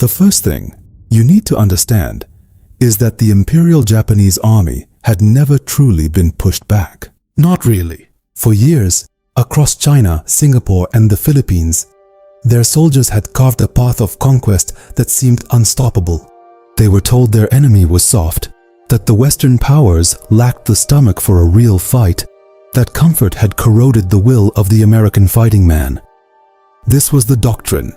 The first thing you need to understand is that the Imperial Japanese army had never truly been pushed back. Not really. For years, across China, Singapore, and the Philippines, their soldiers had carved a path of conquest that seemed unstoppable. They were told their enemy was soft, that the Western powers lacked the stomach for a real fight, that comfort had corroded the will of the American fighting man. This was the doctrine,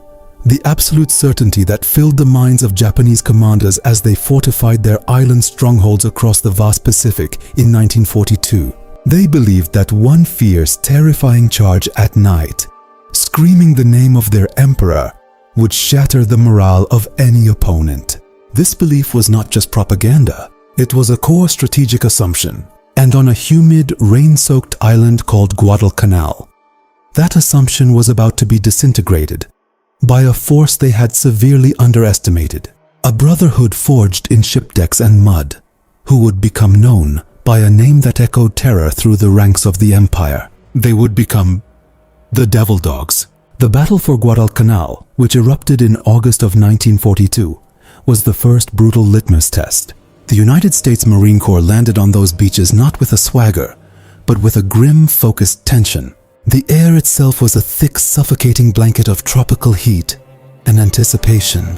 the absolute certainty that filled the minds of Japanese commanders as they fortified their island strongholds across the vast Pacific in 1942. They believed that one fierce, terrifying charge at night, screaming the name of their emperor, would shatter the morale of any opponent. This belief was not just propaganda. It was a core strategic assumption. And on a humid, rain-soaked island called Guadalcanal, that assumption was about to be disintegrated by a force they had severely underestimated. A brotherhood forged in ship decks and mud, who would become known by a name that echoed terror through the ranks of the empire. They would become the Devil Dogs. The battle for Guadalcanal, which erupted in August of 1942, was the first brutal litmus test. The United States Marine Corps landed on those beaches not with a swagger, but with a grim, focused tension. The air itself was a thick, suffocating blanket of tropical heat and anticipation.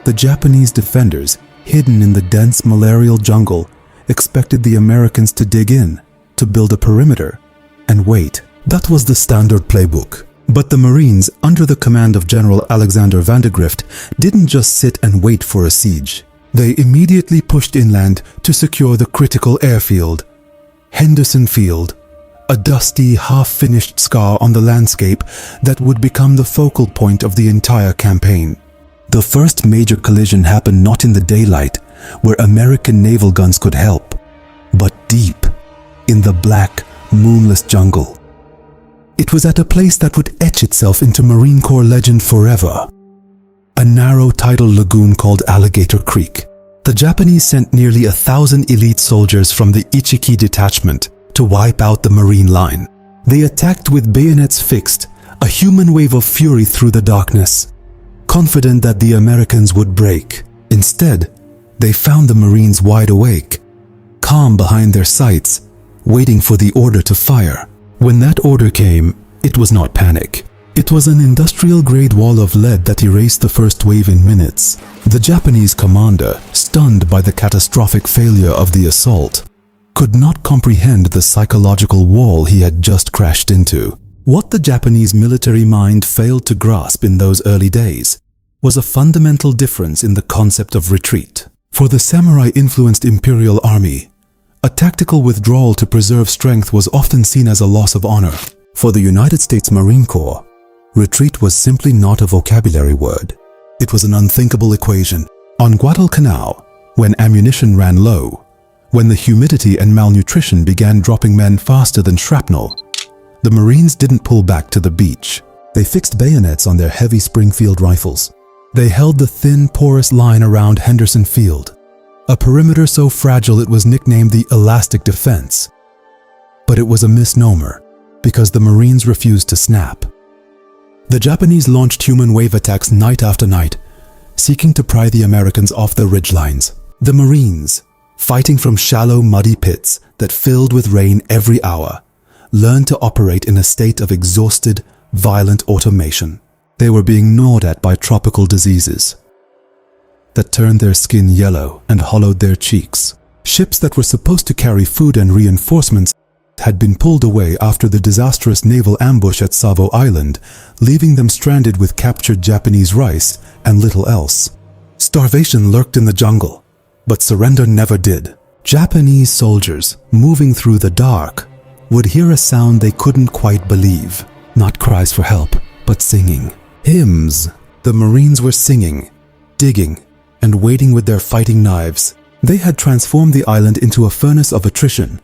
The Japanese defenders, hidden in the dense malarial jungle, expected the Americans to dig in, to build a perimeter, and wait. That was the standard playbook. But the Marines, under the command of General Alexander Vandegrift, didn't just sit and wait for a siege. They immediately pushed inland to secure the critical airfield, Henderson Field, a dusty, half-finished scar on the landscape that would become the focal point of the entire campaign. The first major collision happened not in the daylight, where American naval guns could help, but deep in the black, moonless jungle. It was at a place that would etch itself into Marine Corps legend forever. A narrow tidal lagoon called Alligator Creek. The Japanese sent nearly 1,000 elite soldiers from the Ichiki detachment to wipe out the Marine line. They attacked with bayonets fixed, a human wave of fury through the darkness, confident that the Americans would break. Instead, they found the Marines wide awake, calm behind their sights, waiting for the order to fire. When that order came, it was not panic. It was an industrial-grade wall of lead that erased the first wave in minutes. The Japanese commander, stunned by the catastrophic failure of the assault, could not comprehend the psychological wall he had just crashed into. What the Japanese military mind failed to grasp in those early days was a fundamental difference in the concept of retreat. For the samurai-influenced Imperial Army, a tactical withdrawal to preserve strength was often seen as a loss of honor. For the United States Marine Corps, retreat was simply not a vocabulary word. It was an unthinkable equation. On Guadalcanal, when ammunition ran low, when the humidity and malnutrition began dropping men faster than shrapnel, the Marines didn't pull back to the beach. They fixed bayonets on their heavy Springfield rifles. They held the thin, porous line around Henderson Field, a perimeter so fragile it was nicknamed the Elastic Defense. But it was a misnomer, because the Marines refused to snap. The Japanese launched human wave attacks night after night, seeking to pry the Americans off the ridgelines. The Marines, fighting from shallow, muddy pits that filled with rain every hour, learned to operate in a state of exhausted, violent automation. They were being gnawed at by tropical diseases that turned their skin yellow and hollowed their cheeks. Ships that were supposed to carry food and reinforcements had been pulled away after the disastrous naval ambush at Savo Island, leaving them stranded with captured Japanese rice and little else. Starvation lurked in the jungle, but surrender never did. Japanese soldiers, moving through the dark, would hear a sound they couldn't quite believe. Not cries for help, but singing. Hymns. The Marines were singing, digging, and waiting with their fighting knives. They had transformed the island into a furnace of attrition,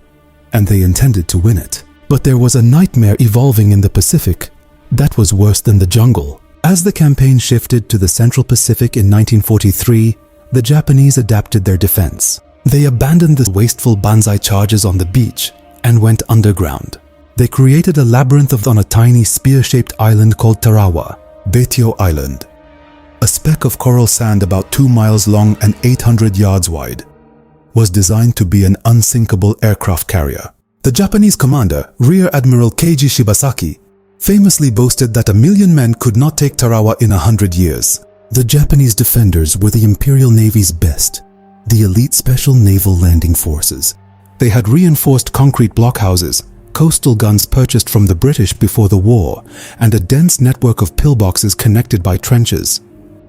and they intended to win it. But there was a nightmare evolving in the Pacific that was worse than the jungle. As the campaign shifted to the Central Pacific in 1943, the Japanese adapted their defense. They abandoned the wasteful banzai charges on the beach and went underground. They created a labyrinth on a tiny spear-shaped island called Tarawa, Betio Island. a speck of coral sand about 2 miles long and 800 yards wide, was designed to be an unsinkable aircraft carrier. The Japanese commander, Rear Admiral Keiji Shibasaki, famously boasted that 1,000,000 men could not take Tarawa in 100 years. The Japanese defenders were the Imperial Navy's best, the elite Special Naval Landing Forces. They had reinforced concrete blockhouses, coastal guns purchased from the British before the war, and a dense network of pillboxes connected by trenches.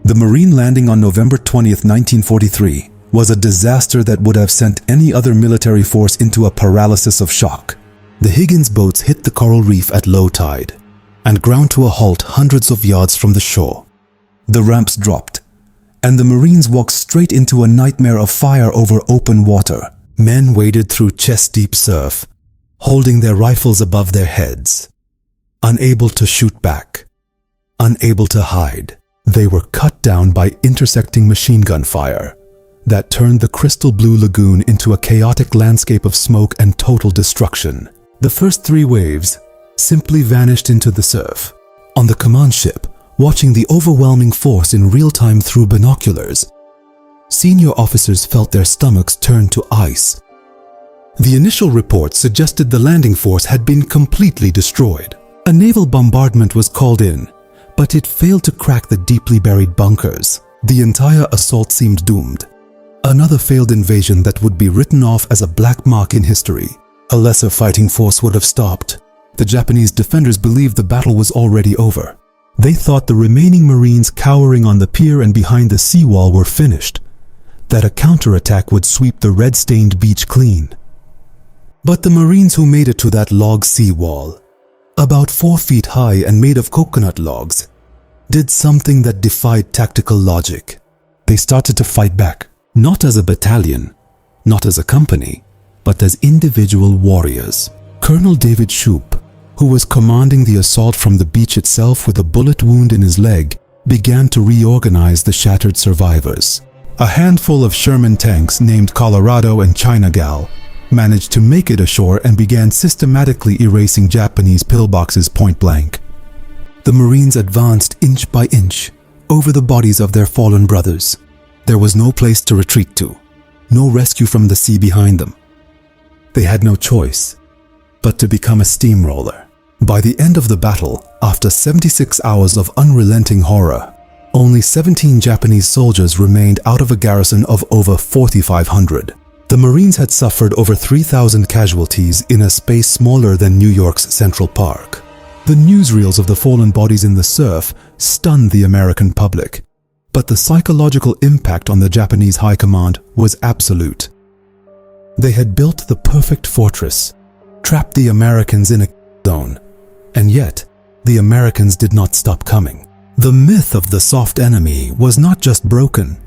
The Marine landing on November 20, 1943, was a disaster that would have sent any other military force into a paralysis of shock. The Higgins boats hit the coral reef at low tide and ground to a halt hundreds of yards from the shore. The ramps dropped, and the Marines walked straight into a nightmare of fire over open water. Men waded through chest-deep surf, holding their rifles above their heads, unable to shoot back, unable to hide. They were cut down by intersecting machine gun fire that turned the crystal blue lagoon into a chaotic landscape of smoke and total destruction. The first 3 waves simply vanished into the surf. On the command ship, watching the overwhelming force in real time through binoculars, senior officers felt their stomachs turn to ice. The initial report suggested the landing force had been completely destroyed. A naval bombardment was called in, but it failed to crack the deeply buried bunkers. The entire assault seemed doomed. Another failed invasion that would be written off as a black mark in history. A lesser fighting force would have stopped. The Japanese defenders believed the battle was already over. They thought the remaining Marines cowering on the pier and behind the seawall were finished, that a counterattack would sweep the red-stained beach clean. But the Marines who made it to that log seawall, about 4 feet high and made of coconut logs, did something that defied tactical logic. They started to fight back, not as a battalion, not as a company, but as individual warriors. Colonel David Shoup, who was commanding the assault from the beach itself with a bullet wound in his leg, began to reorganize the shattered survivors. A handful of Sherman tanks named Colorado and China Gal managed to make it ashore and began systematically erasing Japanese pillboxes point blank. The Marines advanced inch by inch over the bodies of their fallen brothers. There was no place to retreat to, no rescue from the sea behind them. They had no choice but to become a steamroller. By the end of the battle, after 76 hours of unrelenting horror, only 17 Japanese soldiers remained out of a garrison of over 4,500. The Marines had suffered over 3,000 casualties in a space smaller than New York's Central Park. The newsreels of the fallen bodies in the surf stunned the American public, but the psychological impact on the Japanese high command was absolute. They had built the perfect fortress, trapped the Americans in a zone, and yet the Americans did not stop coming. The myth of the soft enemy was not just broken,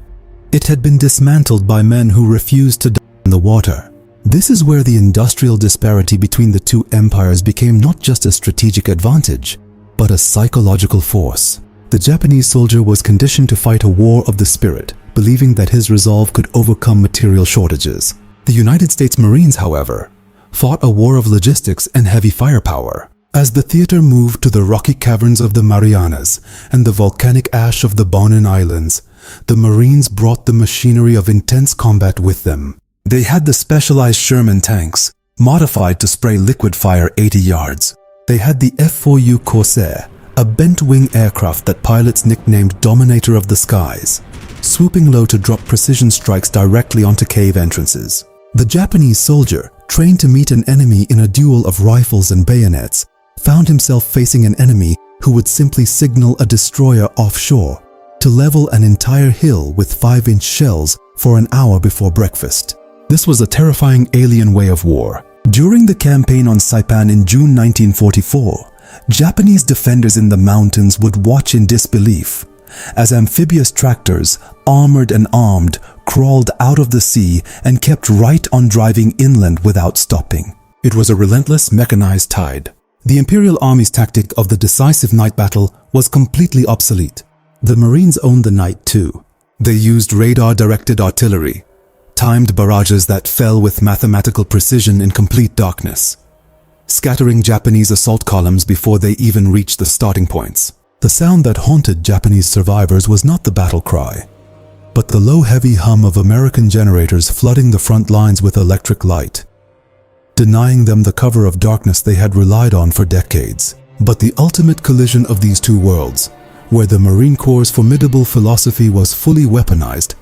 it had been dismantled by men who refused to die in the water. This is where the industrial disparity between the two empires became not just a strategic advantage, but a psychological force. The Japanese soldier was conditioned to fight a war of the spirit, believing that his resolve could overcome material shortages. The United States Marines, however, fought a war of logistics and heavy firepower. As the theater moved to the rocky caverns of the Marianas and the volcanic ash of the Bonin Islands, the Marines brought the machinery of intense combat with them. They had the specialized Sherman tanks, modified to spray liquid fire 80 yards. They had the F-4U Corsair, a bent-wing aircraft that pilots nicknamed Dominator of the Skies, swooping low to drop precision strikes directly onto cave entrances. The Japanese soldier, trained to meet an enemy in a duel of rifles and bayonets, found himself facing an enemy who would simply signal a destroyer offshore to level an entire hill with 5-inch shells for an hour before breakfast. This was a terrifying alien way of war. During the campaign on Saipan in June 1944, Japanese defenders in the mountains would watch in disbelief as amphibious tractors, armored and armed, crawled out of the sea and kept right on driving inland without stopping. It was a relentless mechanized tide. The Imperial Army's tactic of the decisive night battle was completely obsolete. The Marines owned the night too. They used radar-directed artillery, timed barrages that fell with mathematical precision in complete darkness, scattering Japanese assault columns before they even reached the starting points. The sound that haunted Japanese survivors was not the battle cry, but the low, heavy hum of American generators flooding the front lines with electric light, denying them the cover of darkness they had relied on for decades. But the ultimate collision of these two worlds, where the Marine Corps' formidable philosophy was fully weaponized,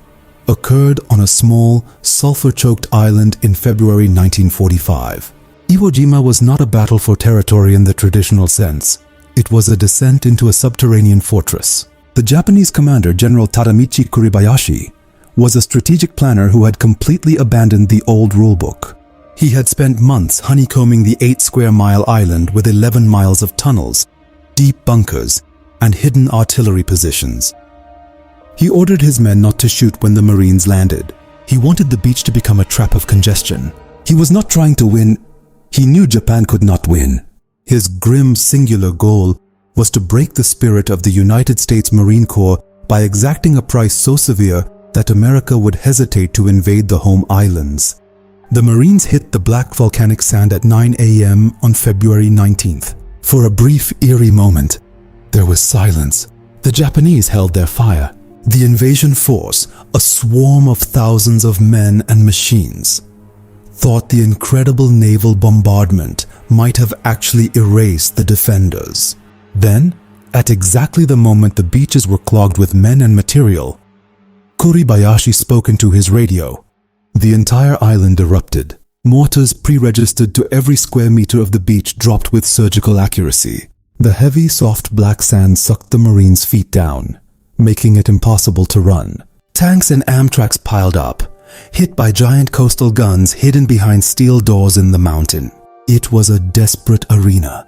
occurred on a small, sulfur-choked island in February 1945. Iwo Jima was not a battle for territory in the traditional sense. It was a descent into a subterranean fortress. The Japanese commander, General Tadamichi Kuribayashi, was a strategic planner who had completely abandoned the old rulebook. He had spent months honeycombing the 8-square-mile island with 11 miles of tunnels, deep bunkers, and hidden artillery positions. He ordered his men not to shoot when the Marines landed. He wanted the beach to become a trap of congestion. He was not trying to win. He knew Japan could not win. His grim, singular goal was to break the spirit of the United States Marine Corps by exacting a price so severe that America would hesitate to invade the home islands. The Marines hit the black volcanic sand at 9 a.m. on February 19th. For a brief, eerie moment, there was silence. The Japanese held their fire. The invasion force, a swarm of thousands of men and machines, thought the incredible naval bombardment might have actually erased the defenders. Then, at exactly the moment the beaches were clogged with men and material, Kuribayashi spoke into his radio. The entire island erupted. Mortars pre-registered to every square meter of the beach dropped with surgical accuracy. The heavy, soft black sand sucked the Marines' feet down, making it impossible to run. Tanks and Amtraks piled up, hit by giant coastal guns hidden behind steel doors in the mountain. It was a desperate arena,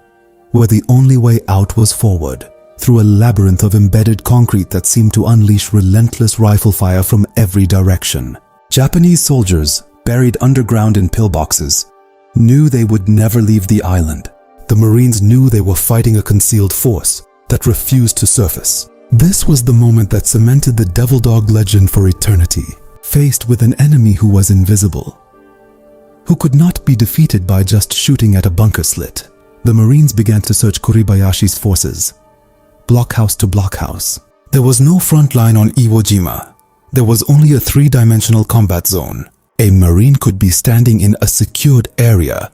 where the only way out was forward, through a labyrinth of embedded concrete that seemed to unleash relentless rifle fire from every direction. Japanese soldiers, buried underground in pillboxes, knew they would never leave the island. The Marines knew they were fighting a concealed force that refused to surface. This was the moment that cemented the Devil Dog legend for eternity. Faced with an enemy who was invisible, who could not be defeated by just shooting at a bunker slit, the Marines began to search Kuribayashi's forces, blockhouse to blockhouse. There was no front line on Iwo Jima. There was only a 3-dimensional combat zone. A Marine could be standing in a secured area,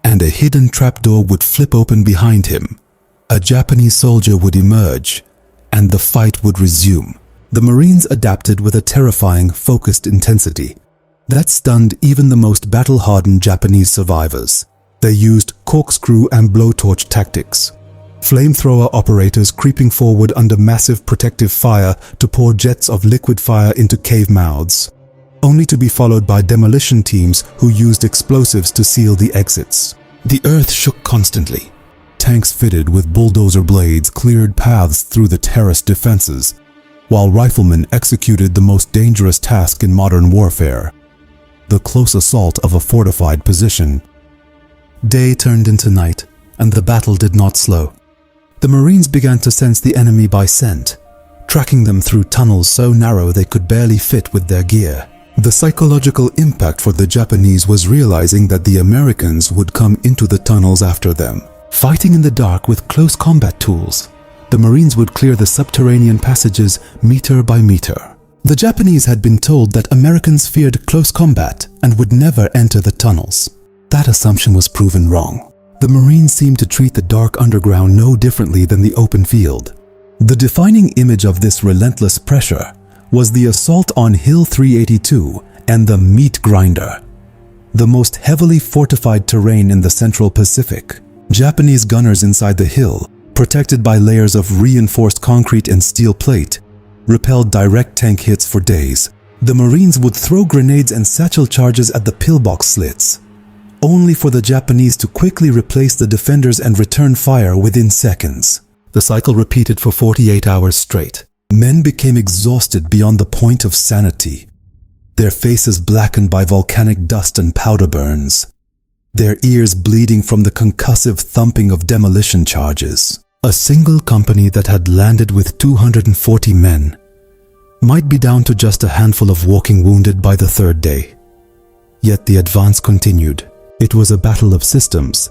and a hidden trapdoor would flip open behind him. A Japanese soldier would emerge, and the fight would resume. The Marines adapted with a terrifying, focused intensity that stunned even the most battle-hardened Japanese survivors. They used corkscrew and blowtorch tactics, flamethrower operators creeping forward under massive protective fire to pour jets of liquid fire into cave mouths, only to be followed by demolition teams who used explosives to seal the exits. The earth shook constantly. Tanks fitted with bulldozer blades cleared paths through the terraced defenses, while riflemen executed the most dangerous task in modern warfare, the close assault of a fortified position. Day turned into night, and the battle did not slow. The Marines began to sense the enemy by scent, tracking them through tunnels so narrow they could barely fit with their gear. The psychological impact for the Japanese was realizing that the Americans would come into the tunnels after them. Fighting in the dark with close combat tools, the Marines would clear the subterranean passages meter by meter. The Japanese had been told that Americans feared close combat and would never enter the tunnels. That assumption was proven wrong. The Marines seemed to treat the dark underground no differently than the open field. The defining image of this relentless pressure was the assault on Hill 382 and the Meat Grinder, the most heavily fortified terrain in the Central Pacific. Japanese gunners inside the hill, protected by layers of reinforced concrete and steel plate, repelled direct tank hits for days. The Marines would throw grenades and satchel charges at the pillbox slits, only for the Japanese to quickly replace the defenders and return fire within seconds. The cycle repeated for 48 hours straight. Men became exhausted beyond the point of sanity, their faces blackened by volcanic dust and powder burns, their ears bleeding from the concussive thumping of demolition charges. A single company that had landed with 240 men might be down to just a handful of walking wounded by the third day. Yet the advance continued. It was a battle of systems,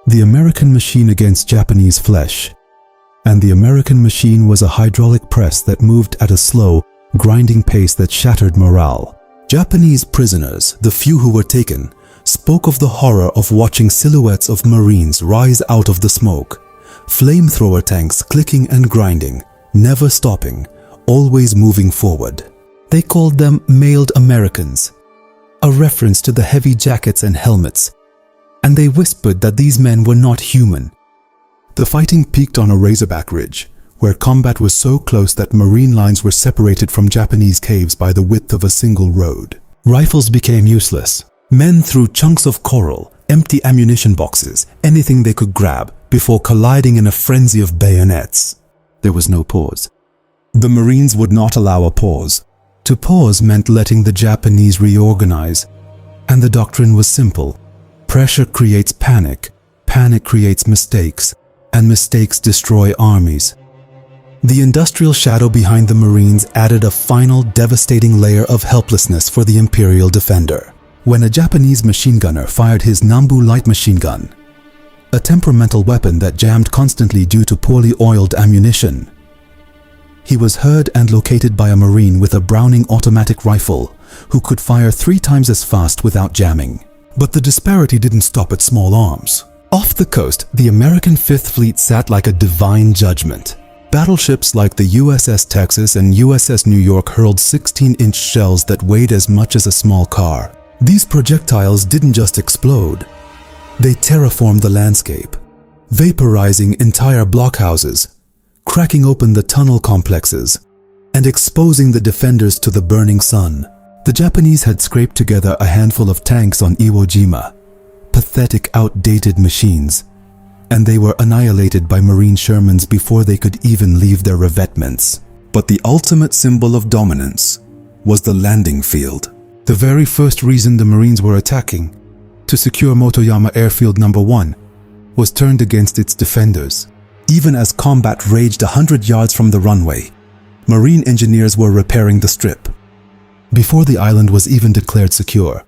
the American machine against Japanese flesh. and the American machine was a hydraulic press that moved at a slow, grinding pace that shattered morale. Japanese prisoners, the few who were taken, spoke of the horror of watching silhouettes of Marines rise out of the smoke, flamethrower tanks clicking and grinding, never stopping, always moving forward. They called them mailed Americans, a reference to the heavy jackets and helmets, and they whispered that these men were not human. The fighting peaked on a razorback ridge, where combat was so close that Marine lines were separated from Japanese caves by the width of a single road. Rifles became useless. Men threw chunks of coral, empty ammunition boxes, anything they could grab, before colliding in a frenzy of bayonets. There was no pause. The Marines would not allow a pause. To pause meant letting the Japanese reorganize, and the doctrine was simple. Pressure creates panic, panic creates mistakes, and mistakes destroy armies. The industrial shadow behind the Marines added a final devastating layer of helplessness for the Imperial defender. When a Japanese machine gunner fired his Nambu light machine gun, a temperamental weapon that jammed constantly due to poorly oiled ammunition, he was heard and located by a Marine with a Browning automatic rifle who could fire 3 times as fast without jamming. But the disparity didn't stop at small arms. Off the coast, the American Fifth Fleet sat like a divine judgment. Battleships like the USS Texas and USS New York hurled 16-inch shells that weighed as much as a small car. These projectiles didn't just explode. They terraformed the landscape, vaporizing entire blockhouses, cracking open the tunnel complexes, and exposing the defenders to the burning sun. The Japanese had scraped together a handful of tanks on Iwo Jima, pathetic, outdated machines, and they were annihilated by Marine Shermans before they could even leave their revetments. But the ultimate symbol of dominance was the landing field. The very first reason the Marines were attacking, to secure Motoyama Airfield No. 1, was turned against its defenders. Even as combat raged 100 yards from the runway, Marine engineers were repairing the strip. Before the island was even declared secure,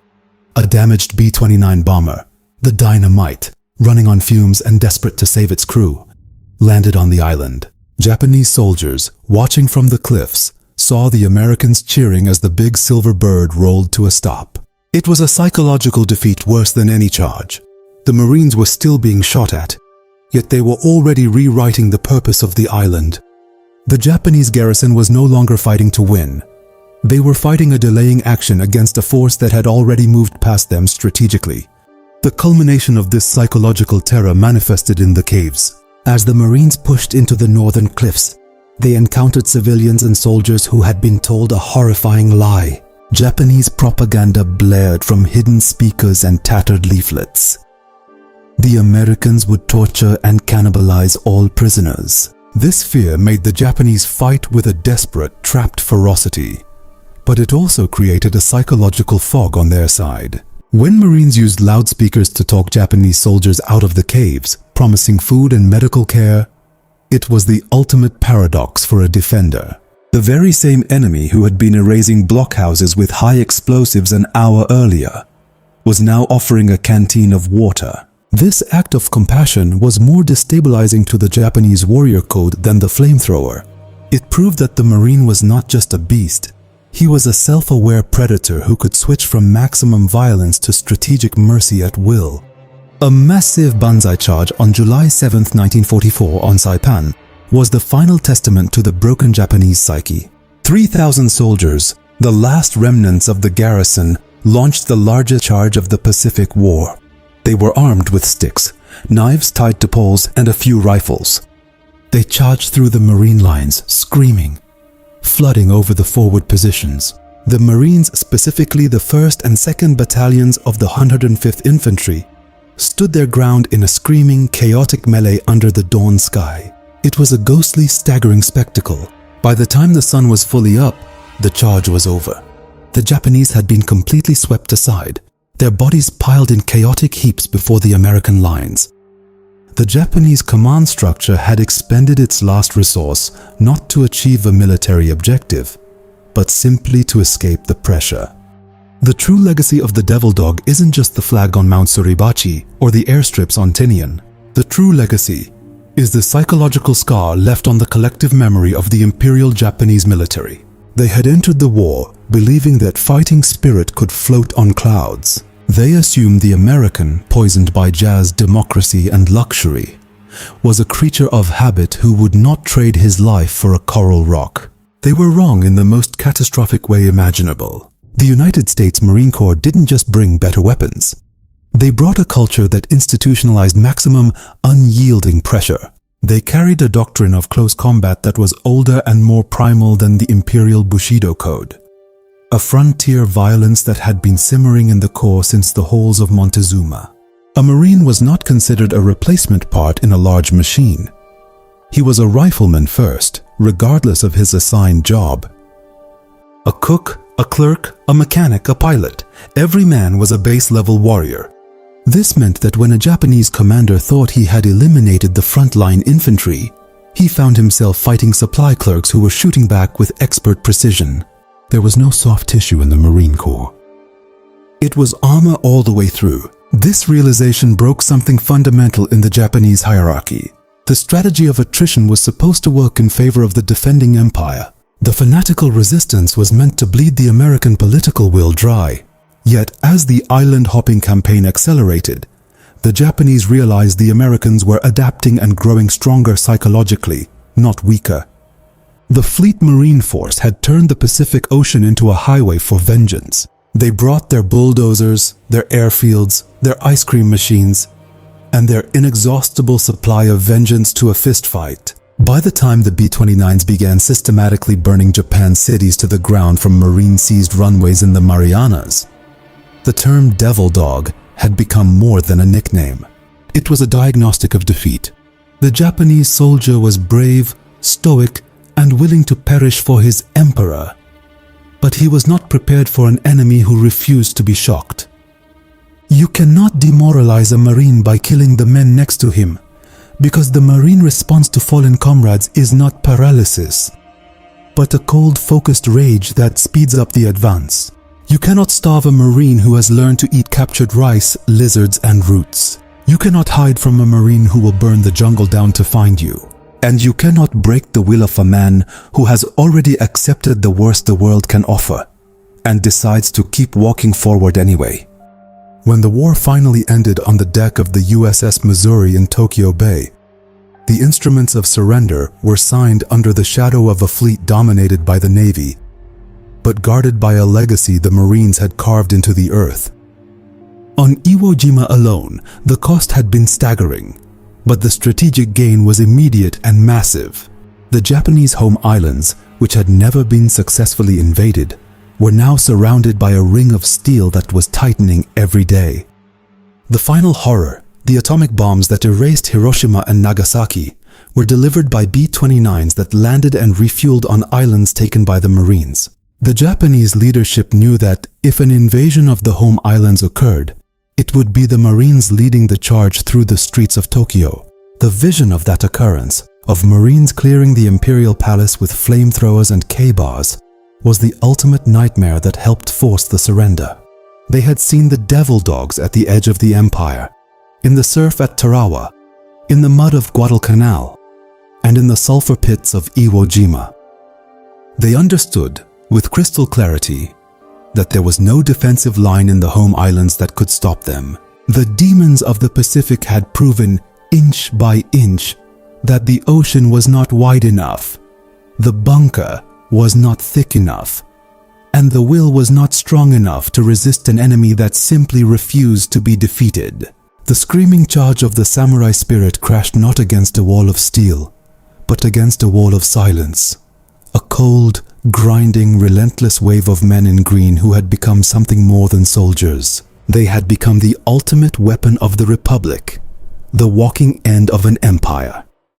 a damaged B-29 bomber, the Dynamite, running on fumes and desperate to save its crew, landed on the island. Japanese soldiers, watching from the cliffs, saw the Americans cheering as the big silver bird rolled to a stop. It was a psychological defeat worse than any charge. The Marines were still being shot at, yet they were already rewriting the purpose of the island. The Japanese garrison was no longer fighting to win. They were fighting a delaying action against a force that had already moved past them strategically. The culmination of this psychological terror manifested in the caves. As the Marines pushed into the northern cliffs, they encountered civilians and soldiers who had been told a horrifying lie. Japanese propaganda blared from hidden speakers and tattered leaflets. The Americans would torture and cannibalize all prisoners. This fear made the Japanese fight with a desperate, trapped ferocity. But it also created a psychological fog on their side. When Marines used loudspeakers to talk Japanese soldiers out of the caves, promising food and medical care, it was the ultimate paradox for a defender. The very same enemy who had been erasing blockhouses with high explosives an hour earlier was now offering a canteen of water. This act of compassion was more destabilizing to the Japanese warrior code than the flamethrower. It proved that the Marine was not just a beast. He was a self-aware predator who could switch from maximum violence to strategic mercy at will. A massive banzai charge on July 7, 1944 on Saipan was the final testament to the broken Japanese psyche. 3,000 soldiers, the last remnants of the garrison, launched the largest charge of the Pacific War. They were armed with sticks, knives tied to poles, and a few rifles. They charged through the Marine lines, screaming, flooding over the forward positions. The Marines, specifically the 1st and 2nd Battalions of the 105th Infantry, stood their ground in a screaming, chaotic melee under the dawn sky. It was a ghostly, staggering spectacle. By the time the sun was fully up, the charge was over. The Japanese had been completely swept aside, their bodies piled in chaotic heaps before the American lines. The Japanese command structure had expended its last resource not to achieve a military objective, but simply to escape the pressure. The true legacy of the Devil Dog isn't just the flag on Mount Suribachi or the airstrips on Tinian. The true legacy is the psychological scar left on the collective memory of the Imperial Japanese military. They had entered the war believing that fighting spirit could float on clouds. They assumed the American, poisoned by jazz, democracy, and luxury, was a creature of habit who would not trade his life for a coral rock. They were wrong in the most catastrophic way imaginable. The United States Marine Corps didn't just bring better weapons. They brought a culture that institutionalized maximum, unyielding pressure. They carried a doctrine of close combat that was older and more primal than the Imperial Bushido Code. A frontier violence that had been simmering in the Corps since the halls of Montezuma. A Marine was not considered a replacement part in a large machine. He was a rifleman first, regardless of his assigned job. A cook, a clerk, a mechanic, a pilot. Every man was a base-level warrior. This meant that when a Japanese commander thought he had eliminated the frontline infantry, he found himself fighting supply clerks who were shooting back with expert precision. There was no soft tissue in the Marine Corps. It was armor all the way through. This realization broke something fundamental in the Japanese hierarchy. The strategy of attrition was supposed to work in favor of the defending empire. The fanatical resistance was meant to bleed the American political will dry. Yet, as the island-hopping campaign accelerated, the Japanese realized the Americans were adapting and growing stronger psychologically, not weaker. The Fleet Marine Force had turned the Pacific Ocean into a highway for vengeance. They brought their bulldozers, their airfields, their ice cream machines, and their inexhaustible supply of vengeance to a fistfight. By the time the B-29s began systematically burning Japan's cities to the ground from Marine-seized runways in the Marianas, the term Devil Dog had become more than a nickname. It was a diagnostic of defeat. The Japanese soldier was brave, stoic, and willing to perish for his emperor. But he was not prepared for an enemy who refused to be shocked. You cannot demoralize a Marine by killing the men next to him, because the Marine response to fallen comrades is not paralysis, but a cold, focused rage that speeds up the advance. You cannot starve a Marine who has learned to eat captured rice, lizards, and roots. You cannot hide from a Marine who will burn the jungle down to find you. And you cannot break the will of a man who has already accepted the worst the world can offer and decides to keep walking forward anyway. When the war finally ended on the deck of the USS Missouri in Tokyo Bay, the instruments of surrender were signed under the shadow of a fleet dominated by the Navy, but guarded by a legacy the Marines had carved into the earth. On Iwo Jima alone, the cost had been staggering, but the strategic gain was immediate and massive. The Japanese home islands, which had never been successfully invaded, were now surrounded by a ring of steel that was tightening every day. The final horror, the atomic bombs that erased Hiroshima and Nagasaki, were delivered by B-29s that landed and refueled on islands taken by the Marines. The Japanese leadership knew that if an invasion of the home islands occurred, it would be the Marines leading the charge through the streets of Tokyo. The vision of that occurrence, of Marines clearing the Imperial Palace with flamethrowers and K-bars, was the ultimate nightmare that helped force the surrender. They had seen the devil dogs at the edge of the empire, in the surf at Tarawa, in the mud of Guadalcanal, and in the sulfur pits of Iwo Jima. They understood, with crystal clarity, that there was no defensive line in the home islands that could stop them. The demons of the Pacific had proven, inch by inch, that the ocean was not wide enough, the bunker was not thick enough, and the will was not strong enough to resist an enemy that simply refused to be defeated. The screaming charge of the samurai spirit crashed not against a wall of steel, but against a wall of silence. A cold, grinding, relentless wave of men in green who had become something more than soldiers. They had become the ultimate weapon of the Republic, the walking end of an empire.